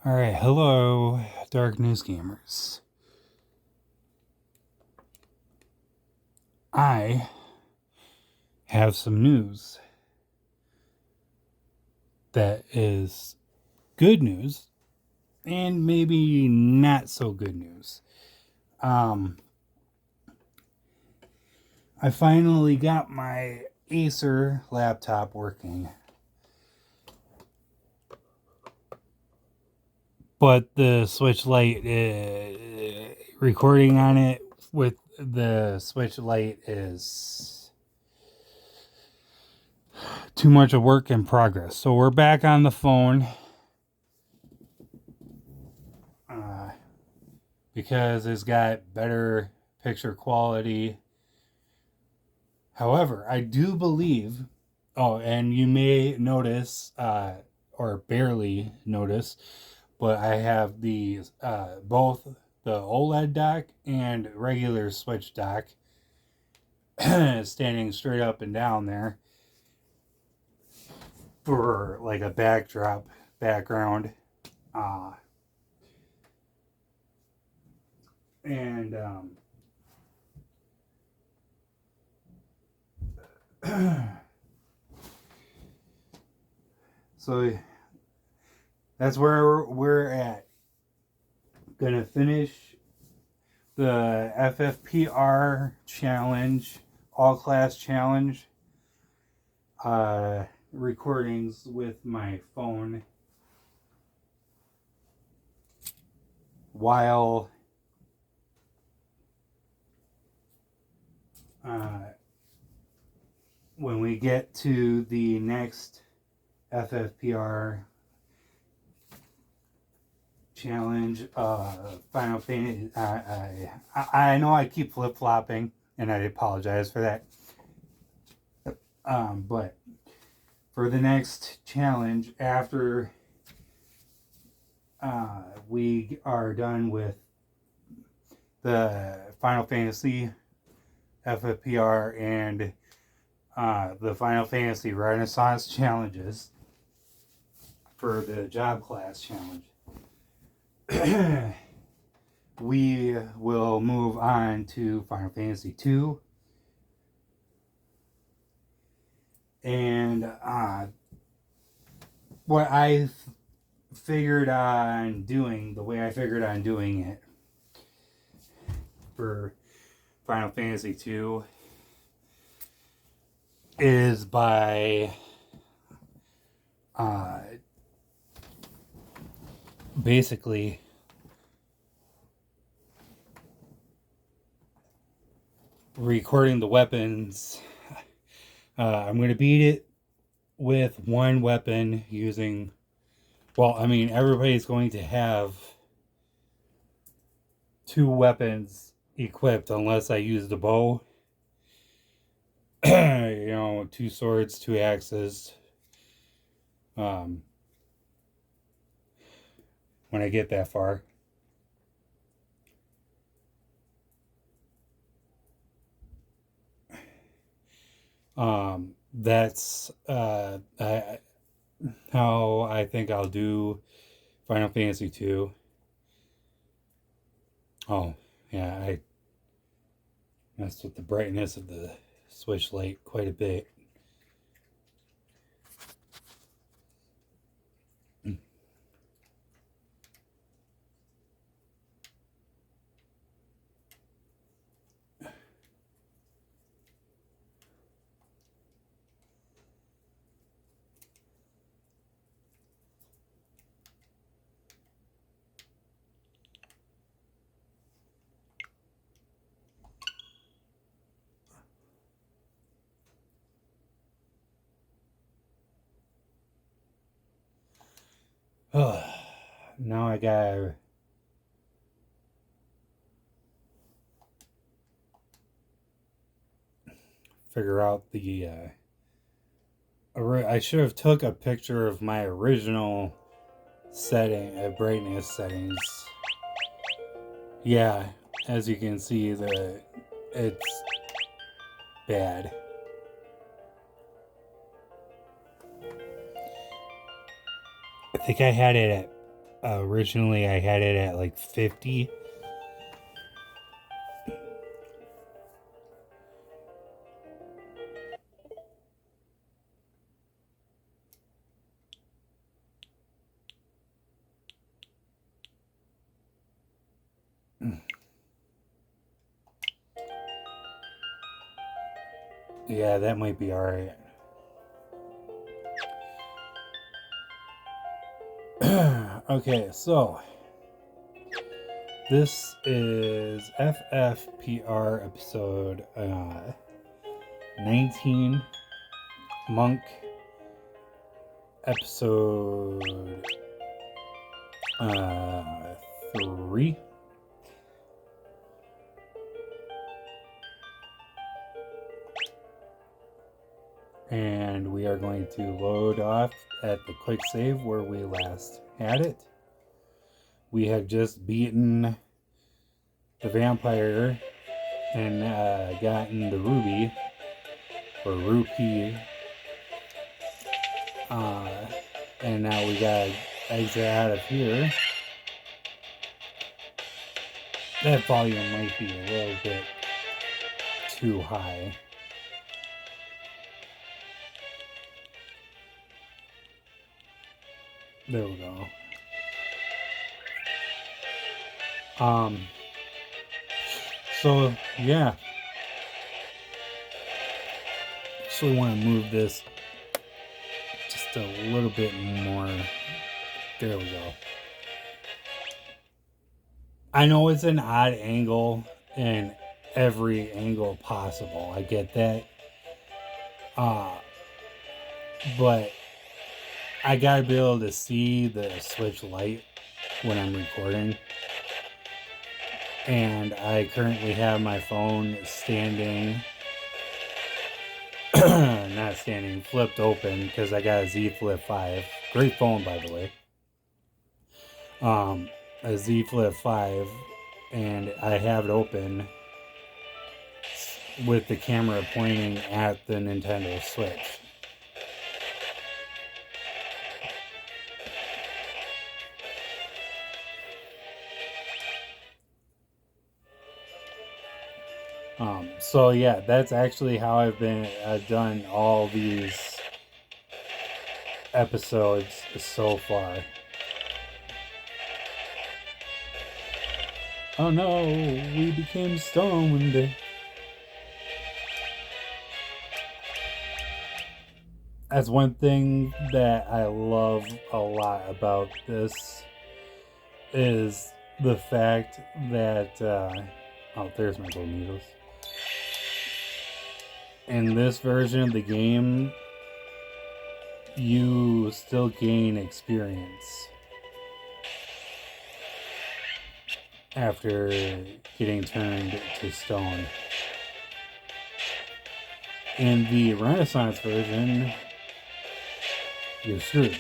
Alright, hello, Dark News Gamers. I have some news that is good news and maybe not so good news. I finally got my Acer laptop working. But the Switch Lite, recording on it with the Switch Lite is too much of work in progress. So we're back on the phone. Because it's got better picture quality. However, I do believe, and you may notice, or barely notice, but I have these, both the OLED dock and regular Switch dock standing straight up and down there for like a background. And so that's where we're at. Gonna finish the FFPR challenge, all class challenge, recordings with my phone while when we get to the next FFPR challenge, Final Fantasy. I know I keep flip flopping, and I apologize for that. But for the next challenge, after we are done with the Final Fantasy FFPR and the Final Fantasy Renaissance challenges for the job class challenge, we will move on to Final Fantasy 2. And what I figured on doing, the way I figured on doing it for Final Fantasy 2 is by basically recording the weapons. I'm going to beat it with one weapon using, everybody's going to have two weapons equipped unless I use the bow. Two swords, two axes. When I get that far. That's how I think I'll do Final Fantasy 2. Oh, yeah, I messed with the brightness of the Switch Lite quite a bit. Now I gotta figure out the I should have took a picture of my original setting, brightness settings. Yeah, as you can see, it's bad. I think I had it Originally, I had it at like 50. Yeah, that might be alright. Okay, so this is FFPR episode 19, Monk episode 3. And we are going to load off at the quick save where we last had it. We had just beaten the vampire and gotten the ruby, or rupee. And now we gotta exit out of here. That volume might be a little bit too high. There we go. So yeah. Actually want to move this just a little bit more. There we go. I know it's an odd angle in every angle possible. I get that. But I gotta be able to see the switch light when I'm recording. And I currently have my phone standing, not standing, flipped open because I got a Z Flip 5. Great phone, by the way. A Z Flip 5, and I have it open with the camera pointing at the Nintendo Switch. So yeah, that's actually how I've done all these episodes so far. Oh no, we became stoned. That's one thing that I love a lot about this is the fact that oh, there's my gold needles. In this version of the game, you still gain experience after getting turned to stone. In the Renaissance version, you're screwed.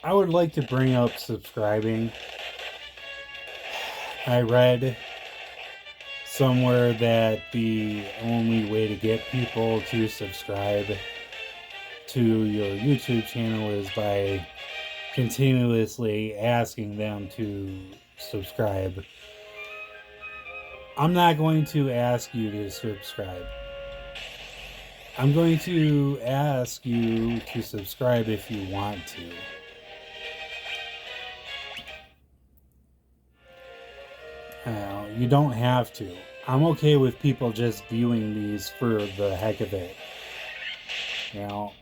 I would like to bring up subscribing. I read somewhere that the only way to get people to subscribe to your YouTube channel is by continuously asking them to subscribe. I'm not going to ask you to subscribe. I'm going to ask you to subscribe if you want to. you don't have to. I'm okay with people just viewing these for the heck of it. You know,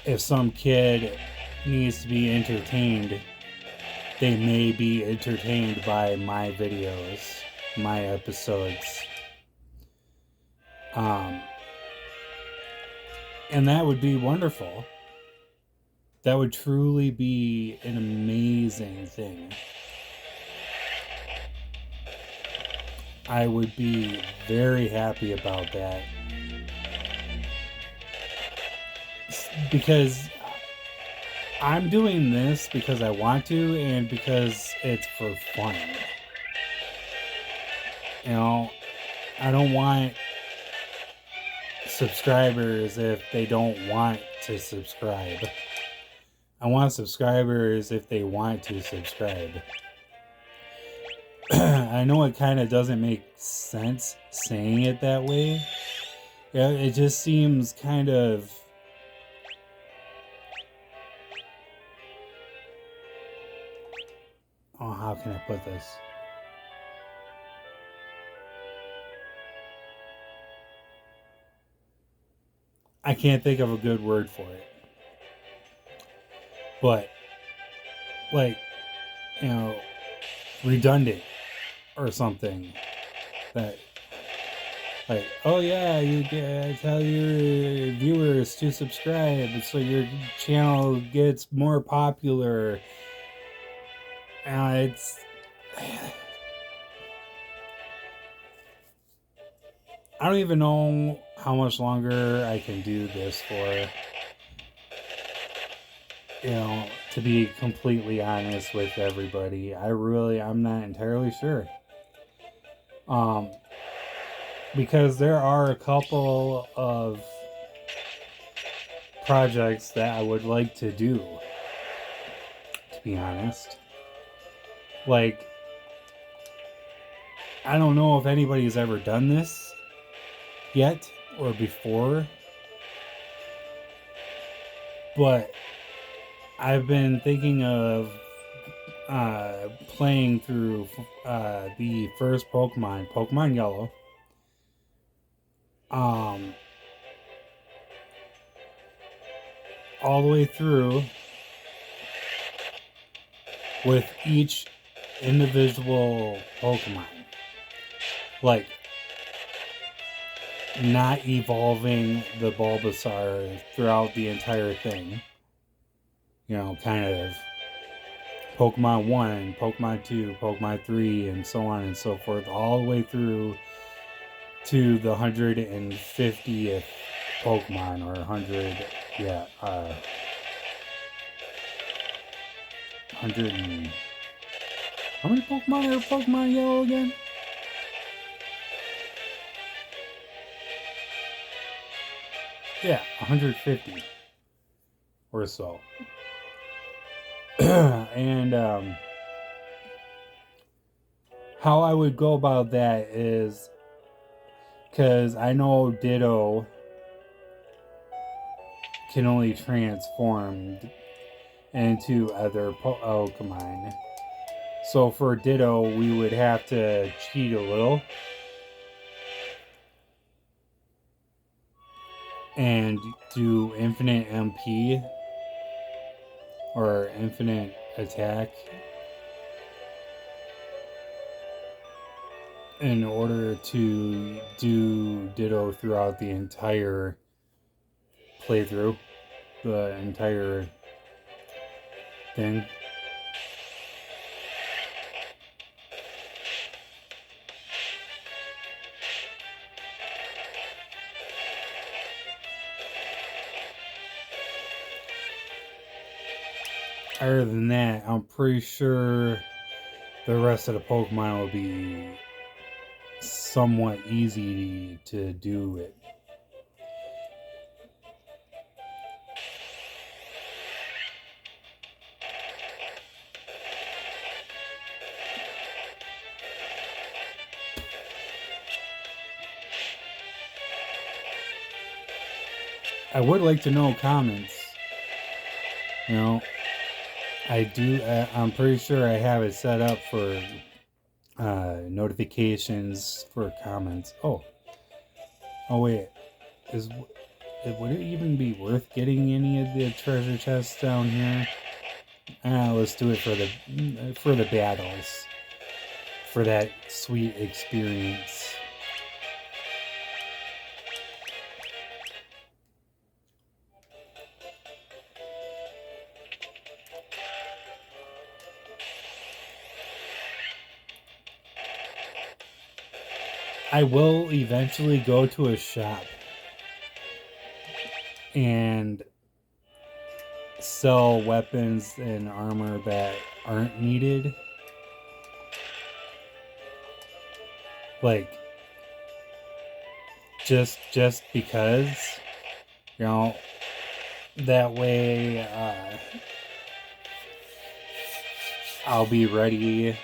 if some kid needs to be entertained, they may be entertained by my videos, my episodes. And that would be wonderful. That would truly be an amazing thing. I would be very happy about that. Because I'm doing this because I want to and because it's for fun. You know, I don't want subscribers if they don't want to subscribe. I want subscribers if they want to subscribe. I know it kind of doesn't make sense saying it that way. Yeah, it just seems kind of... Oh, how can I put this? I can't think of a good word for it. But, like, you know, redundant or something. That, like, oh yeah, you tell your viewers to subscribe so your channel gets more popular. It's... I don't even know how much longer I can do this for. You know, to be completely honest with everybody, I'm not entirely sure. Because there are a couple of projects that I would like to do, to be honest. Like, I don't know if anybody's ever done this yet or before, but I've been thinking of playing through the first Pokemon Yellow. All the way through with each individual Pokemon. Like, not evolving the Bulbasaur throughout the entire thing. You know, kind of Pokemon 1, Pokemon 2, Pokemon 3, and so on and so forth, all the way through to the 150th Pokemon, or 100, yeah, 100 and... How many Pokemon are Pokemon Yellow again? Yeah, 150 or so. And how I would go about that is, because I know Ditto can only transform into other Pokemon. So for Ditto, we would have to cheat a little and do infinite MP or infinite attack in order to do Ditto throughout the entire playthrough, the entire thing. Other than that, I'm pretty sure the rest of the Pokemon will be somewhat easy to do it. I would like to know comments. You know, I do. I'm pretty sure I have it set up for notifications for comments. Oh wait, is would it even be worth getting any of the treasure chests down here? Let's do it for the battles, for that sweet experience. I will eventually go to a shop and sell weapons and armor that aren't needed. Like just because, you know, that way I'll be ready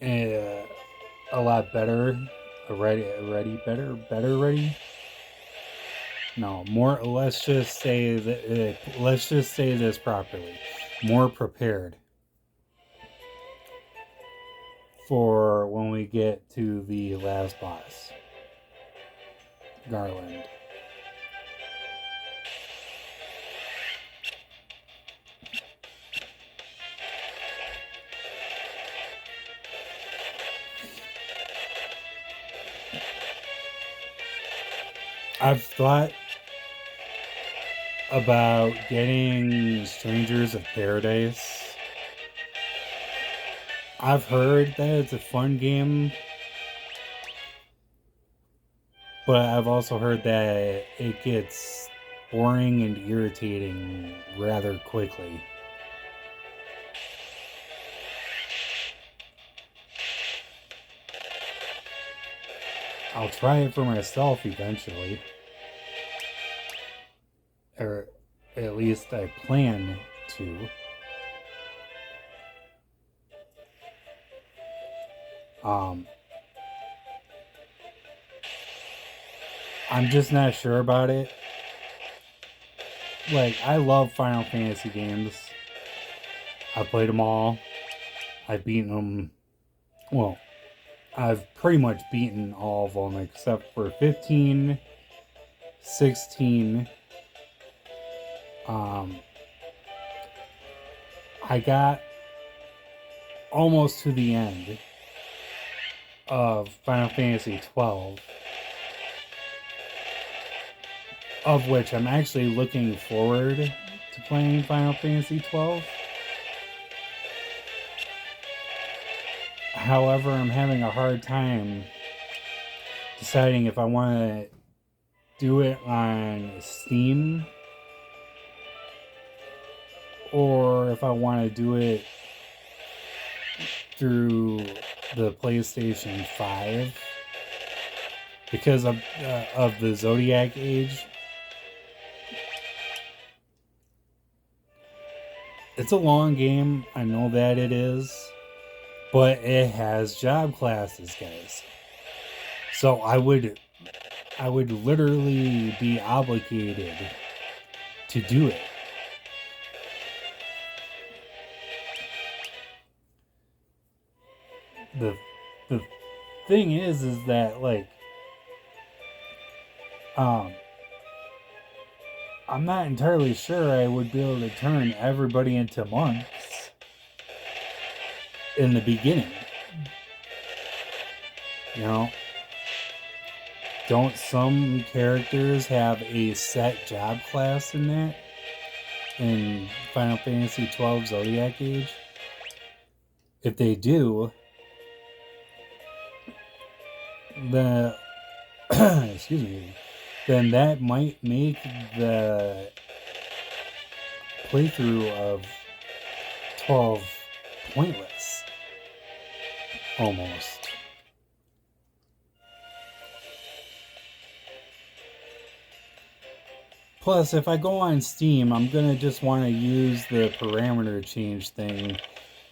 uh, a lot better. Ready. No, more. Let's just say this properly. More prepared for when we get to the last boss, Garland. I've thought about getting Strangers of Paradise. I've heard that it's a fun game, but I've also heard that it gets boring and irritating rather quickly. I'll try it for myself eventually. Or at least I plan to. Um, I'm just not sure about it. Like, I love Final Fantasy games. I've played them all. I've beaten them. Well, I've pretty much beaten all of them except for 15, 16. Um, I got almost to the end of Final Fantasy 12, of which I'm actually looking forward to playing Final Fantasy 12. However, I'm having a hard time deciding if I want to do it on Steam or if I want to do it through the PlayStation 5 because of the Zodiac Age. It's a long game, I know that it is, but it has job classes, guys. So I would literally be obligated to do it. The the thing is that like um I'm not entirely sure I would be able to turn everybody into monks in the beginning. You know, don't some characters have a set job class in that? In Final Fantasy 12 Zodiac Age? If they do, the excuse me, then that might make the playthrough of 12 pointless. Almost. Plus, if I go on Steam, I'm gonna just want to use the parameter change thing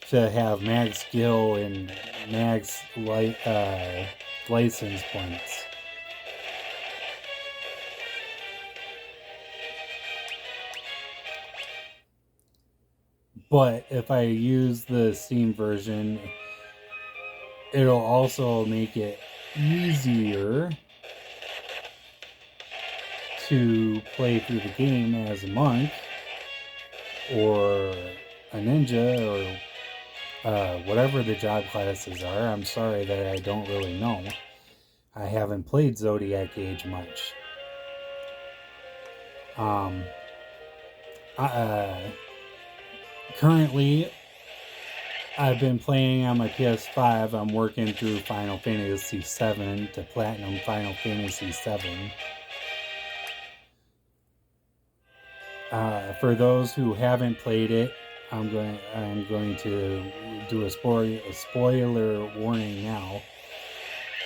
to have max skill and max license points. But if I use the Steam version, it'll also make it easier to play through the game as a monk or a ninja or whatever the job classes are. I'm sorry that I don't really know. I haven't played Zodiac Age much. Currently, I've been playing on my PS5. I'm working through Final Fantasy VII to Platinum Final Fantasy VII. For those who haven't played it, I'm going to do a spoiler warning now.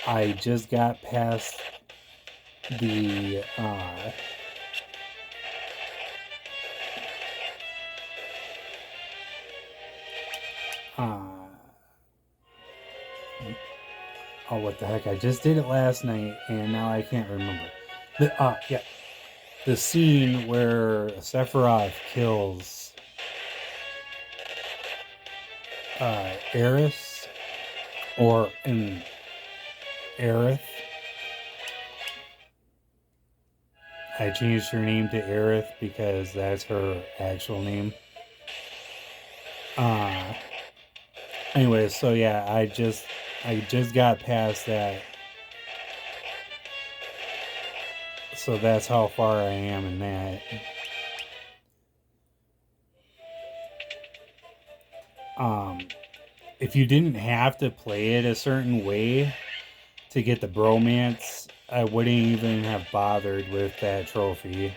I just got past the oh, what the heck, I just did it last night and now I can't remember. The scene where Sephiroth kills Aerith, or in Aerith. I changed her name to Aerith because that's her actual name. Anyway, so yeah, I just got past that. So that's how far I am in that. If you didn't have to play it a certain way to get the bromance, I wouldn't even have bothered with that trophy.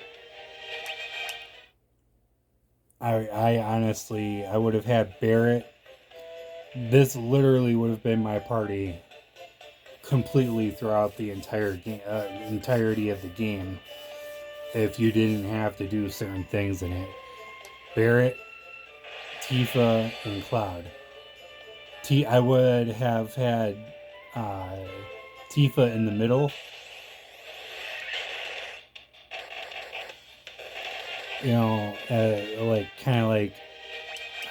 I honestly, I would have had Barrett. This literally would have been my party completely throughout the entire game, entirety of the game, if you didn't have to do certain things in it. Barrett, Tifa, and Cloud. I would have had Tifa in the middle. You know, like kind of like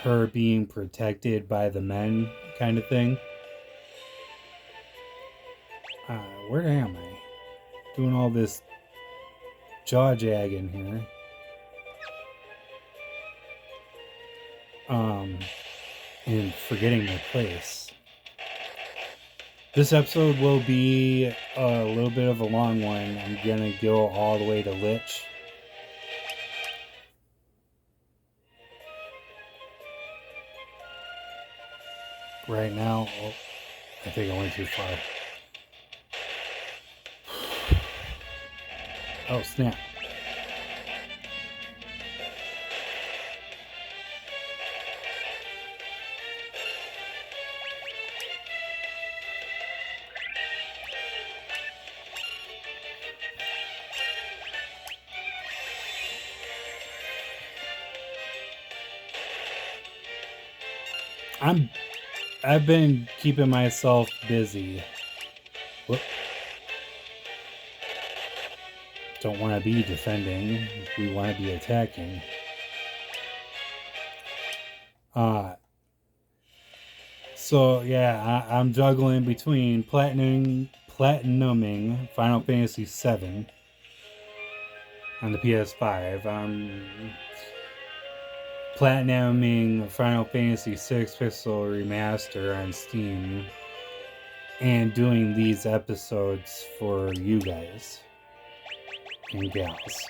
her being protected by the men, kind of thing. Where am I? Doing all this jaw jagging here. And forgetting my place. This episode will be a little bit of a long one. I'm gonna go all the way to Lich. Right now, I think I went too far. Oh, snap. I've been keeping myself busy. Whoop. Don't want to be defending. We want to be attacking. So yeah, I'm juggling between platinuming Final Fantasy VII on the PS5. I'm platinuming Final Fantasy VI Pixel Remaster on Steam, and doing these episodes for you guys and gals.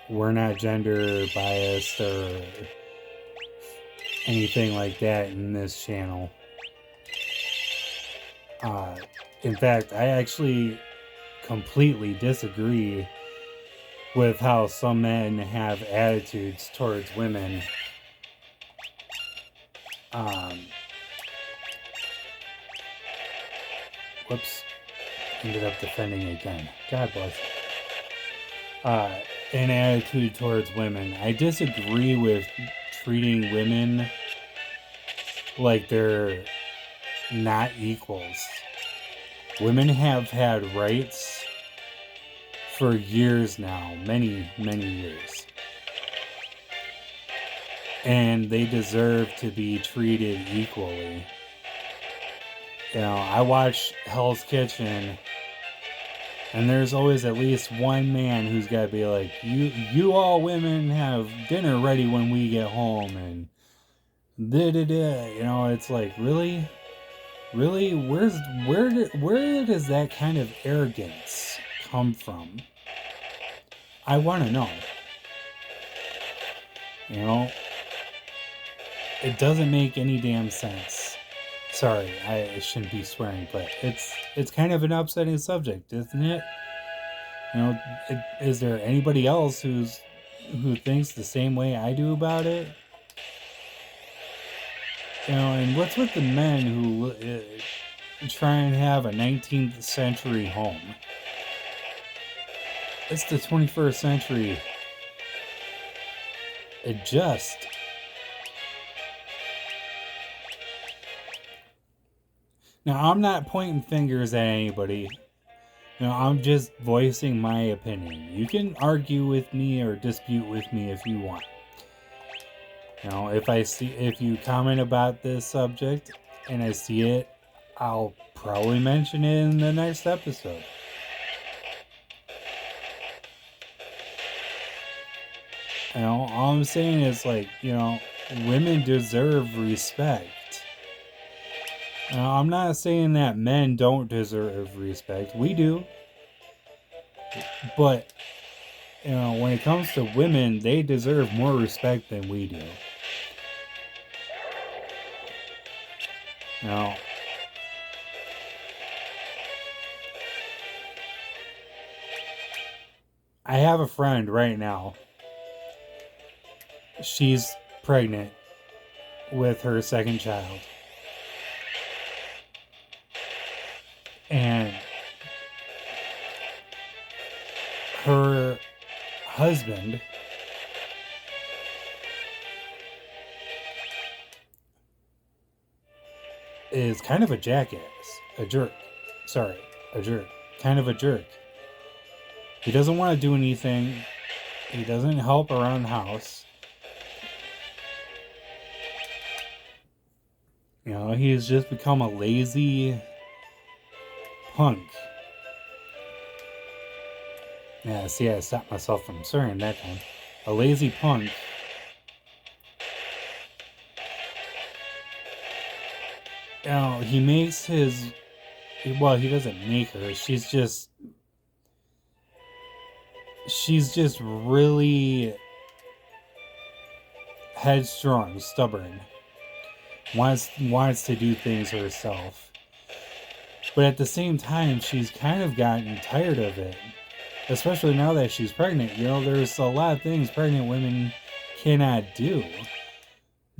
We're not gender biased or anything like that in this channel. In fact, I actually completely disagree with how some men have attitudes towards women. Whoops. Ended up defending again. God bless. An attitude towards women. I disagree with treating women like they're not equals. Women have had rights for years now, many years. and they deserve to be treated equally. You know, I watch Hell's Kitchen, and there's always at least one man who's got to be like, you all women have dinner ready when we get home, and da-da-da. You know, it's like, really? Really? Where does that kind of arrogance come from? I want to know. You know, it doesn't make any damn sense. Sorry, I shouldn't be swearing, but it's kind of an upsetting subject, isn't it? You know, is there anybody else who thinks the same way I do about it? You know, and what's with the men who try and have a 19th century home? It's the 21st century. Adjust. Now, I'm not pointing fingers at anybody. You know, I'm just voicing my opinion. You can argue with me or dispute with me if you want. You know, if you comment about this subject and I see it, I'll probably mention it in the next episode. You know, all I'm saying is, like, you know, women deserve respect. Now, I'm not saying that men don't deserve respect. We do. But, you know, when it comes to women, they deserve more respect than we do. Now, I have a friend right now. She's pregnant with her second child. And her husband is kind of a jackass. A jerk. Kind of a jerk. He doesn't want to do anything. He doesn't help around the house. You know, he's just become a lazy punk. Yeah, see, I stopped myself from swearing that time. A lazy punk. You know, he makes his... Well, he doesn't make her. She's just really headstrong, stubborn. Wants to do things herself. But at the same time, she's kind of gotten tired of it. Especially now that she's pregnant. You know, there's a lot of things pregnant women cannot do.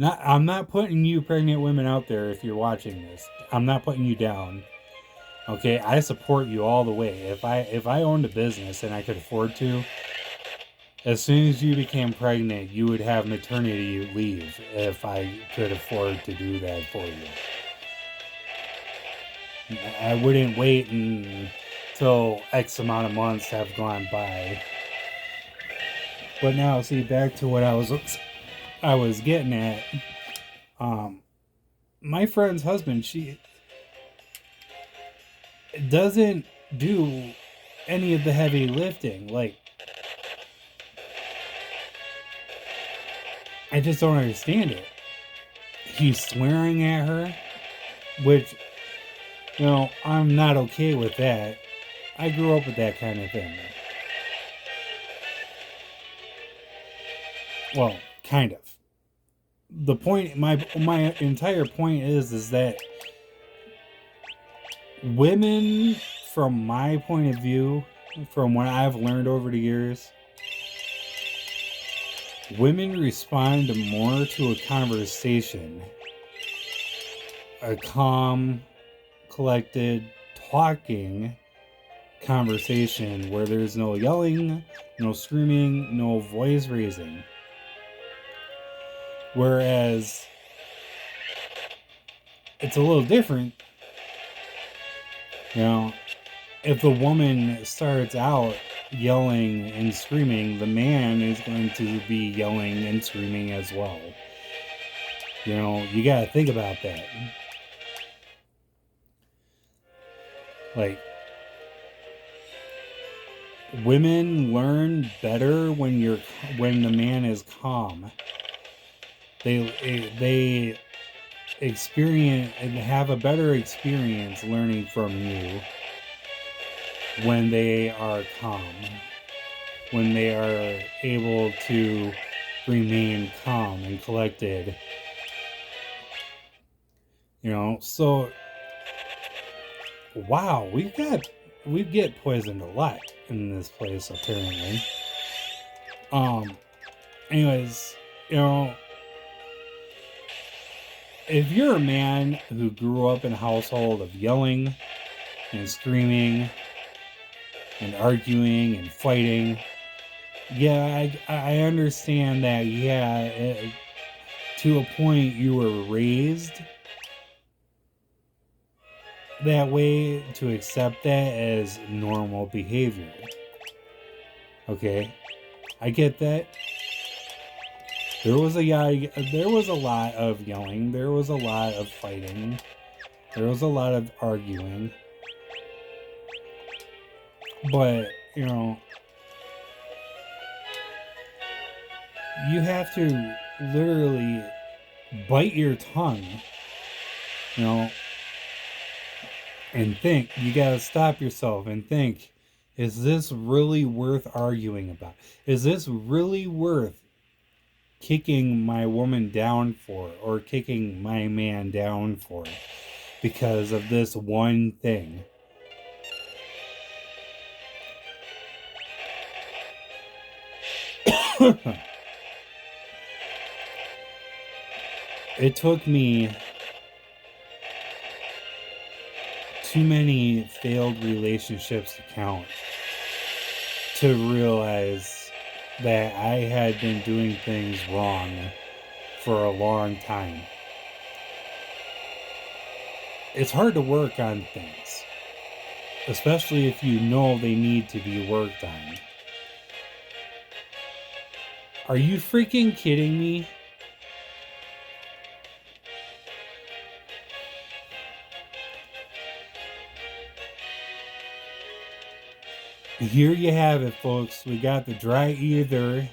I'm not putting you pregnant women out there if you're watching this. I'm not putting you down. Okay, I support you all the way. If I owned a business and I could afford to, as soon as you became pregnant, you would have maternity leave if I could afford to do that for you. I wouldn't wait until X amount of months have gone by. But now, see, back to what I was getting at. My friend's husband, she doesn't do any of the heavy lifting. Like, I just don't understand it. He's swearing at her, which, you know, I'm not okay with that. I grew up with that kind of thing. Well, kind of. The point, my entire point is that women, from my point of view, from what I've learned over the years, women respond more to a conversation, a calm, collected, talking conversation where there's no yelling, no screaming, no voice raising. Whereas it's a little different, you know, if the woman starts out yelling and screaming, the man is going to be yelling and screaming as well. You know, you gotta think about that. Like, women learn better when the man is calm. They experience and have a better experience learning from you when they are calm, when they are able to remain calm and collected. You know, so wow, we get poisoned a lot in this place apparently. Um anyways, you know, if you're a man who grew up in a household of yelling and screaming and arguing and fighting, yeah, I understand that. Yeah, to a point you were raised that way to accept that as normal behavior. Okay, I get that. There was a lot of yelling. There was a lot of fighting. There was a lot of arguing. But you know, you have to literally bite your tongue. You know, and think. You gotta stop yourself and think, is this really worth arguing about? Is this really worth kicking my woman down for, or kicking my man down for, because of this one thing? It took me too many failed relationships to count to realize that I had been doing things wrong for a long time. It's hard to work on things, especially if you know they need to be worked on. Are you freaking kidding me? Here you have it, folks. We got the dry ether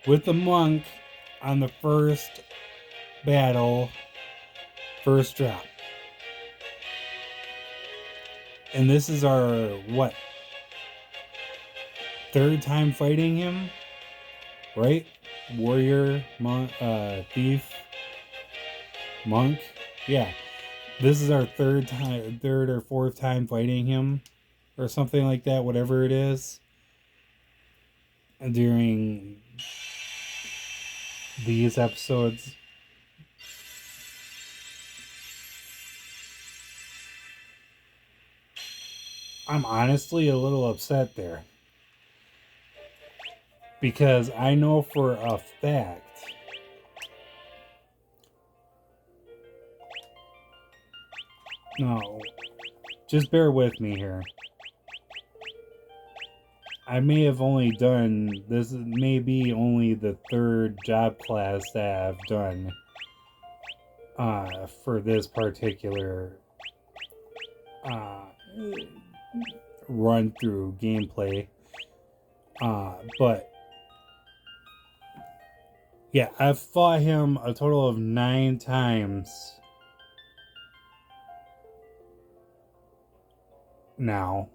with the monk on the first battle, first drop. And this is our, what, third time fighting him? Right? Warrior, monk, thief, monk. Yeah. This is our third or fourth time fighting him, or something like that, whatever it is, during these episodes. I'm honestly a little upset there, because I know for a fact no, just bear with me here. I may have only done this, may be only the third job class that I've done for this particular run through gameplay. But yeah, I've fought him a total of 9 times now.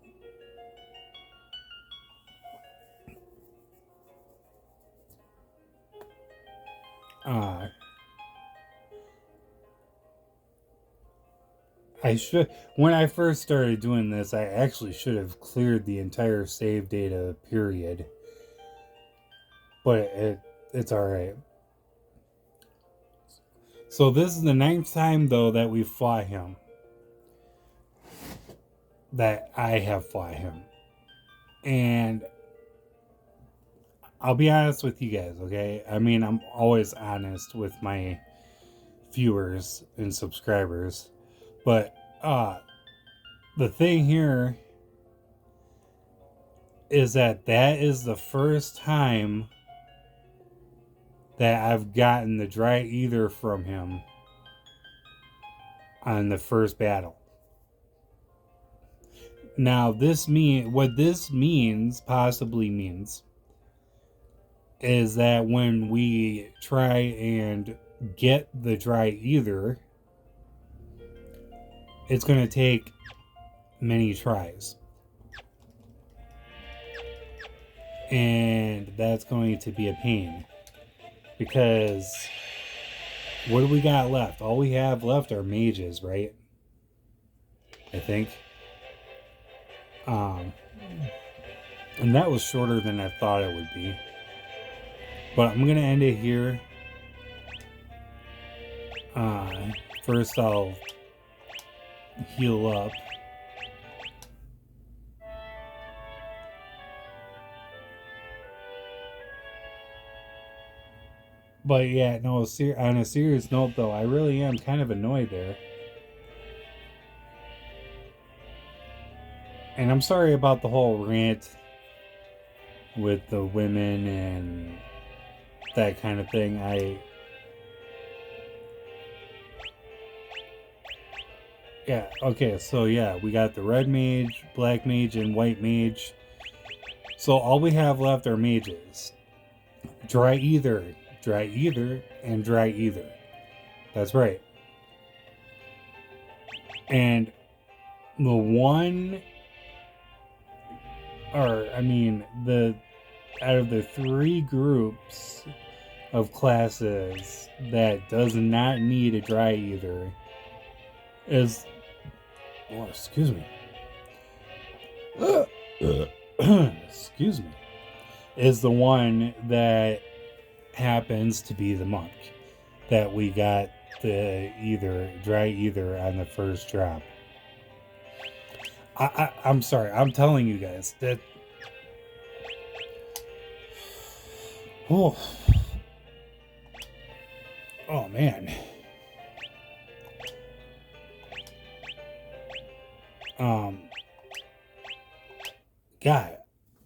I should, when I first started doing this, I actually should have cleared the entire save data period. But it's alright. So this is the 9th time, though, that we fought him. That I have fought him. And I'll be honest with you guys, okay? I mean, I'm always honest with my viewers and subscribers. But the thing here is that is the first time that I've gotten the dry ether from him on the first battle. Now, what this possibly means, is that when we try and get the dry ether, it's going to take many tries. And that's going to be a pain. Because what do we got left? All we have left are mages, right? I think. And that was shorter than I thought it would be. But I'm going to end it here. First, I'll heal up. But yeah, no, on a serious note though, I really am kind of annoyed there. And I'm sorry about the whole rant with the women and that kind of thing. Yeah, okay, so yeah, we got the red mage, black mage, and white mage. So all we have left are mages. Dry ether, and dry ether. That's right. And the one, out of the three groups of classes that does not need a dry ether is, oh, excuse me. Excuse me. Is the one that happens to be the monk that we got the dry ether on the first drop. I'm sorry. I'm telling you guys that. Oh man.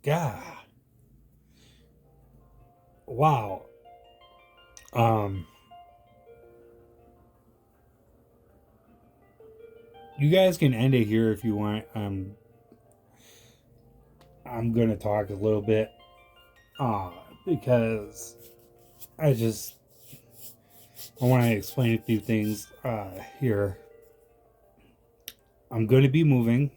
God. Wow. You guys can end it here if you want. I'm gonna talk a little bit. Because I want to explain a few things here. I'm gonna be moving.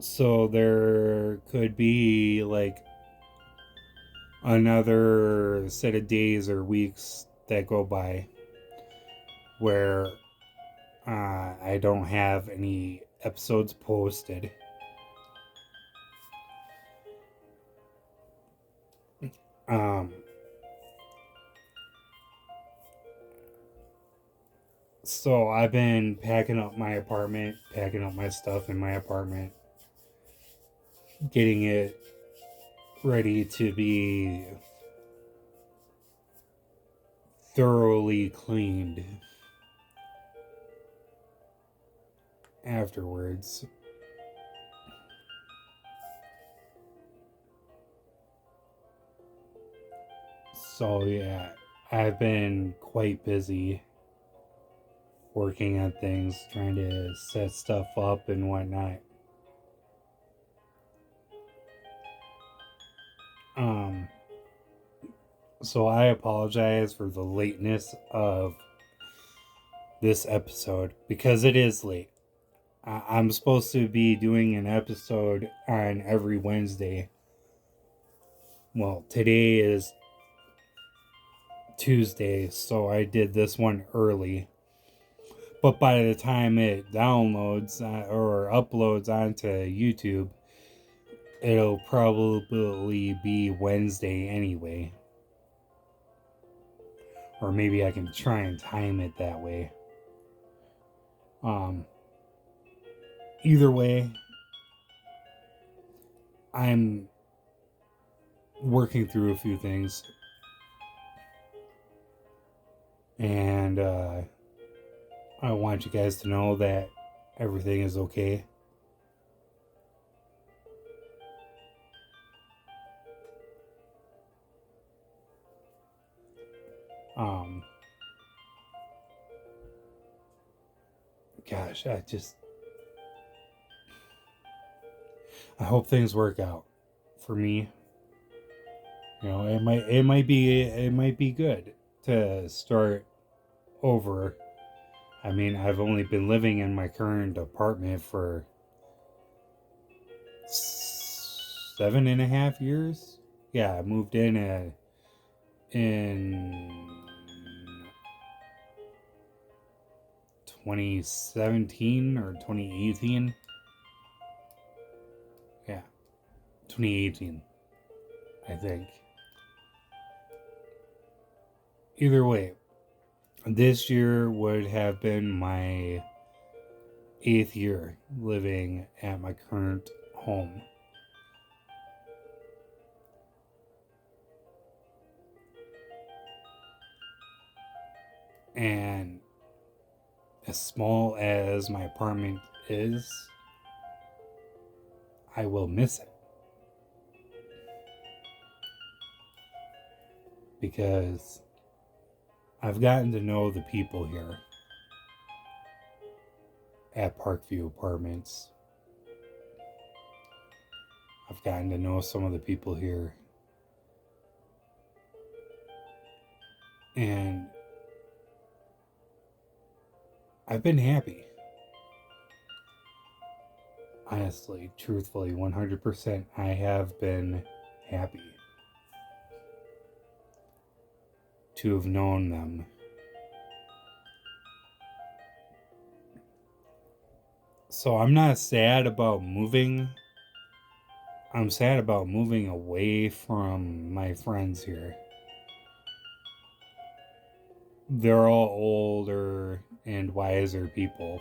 So there could be like another set of days or weeks that go by where I don't have any episodes posted. So I've been packing up my apartment, packing up my stuff in my apartment, getting it ready to be thoroughly cleaned afterwards. So yeah, I've been quite busy working on things, trying to set stuff up and whatnot. So I apologize for the lateness of this episode because it is late. I'm supposed to be doing an episode on every Wednesday. Well, today is Tuesday, so I did this one early. But by the time it downloads or uploads onto YouTube, it'll probably be Wednesday anyway. Or maybe I can try and time it that way. Either way, I'm working through a few things. And I want you guys to know that everything is okay. Um, Gosh, I hope things work out for me. It might be good to start over. I mean, I've only been living in my current apartment for 7.5 years. Yeah, I moved in 2017 or 2018. Yeah, 2018, I think. Either way, this year would have been my 8th year living at my current home. And as small as my apartment is, I will miss it because I've gotten to know the people here at Parkview Apartments. I've gotten to know some of the people here, and I've been happy. Honestly, truthfully, 100%, I have been happy to have known them. So I'm not sad about moving. I'm sad about moving away from my friends here. They're all older and wiser people.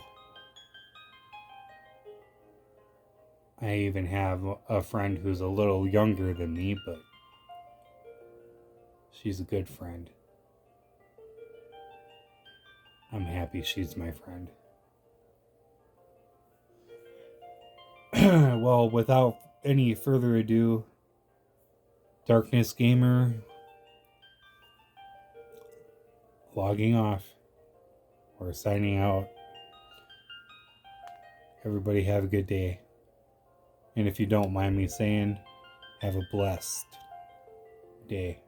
I even have a friend who's a little younger than me, but she's a good friend. I'm happy she's my friend. Well, without any further ado, Darkness Gamer logging off or signing out. Everybody have a good day. And if you don't mind me saying, have a blessed day.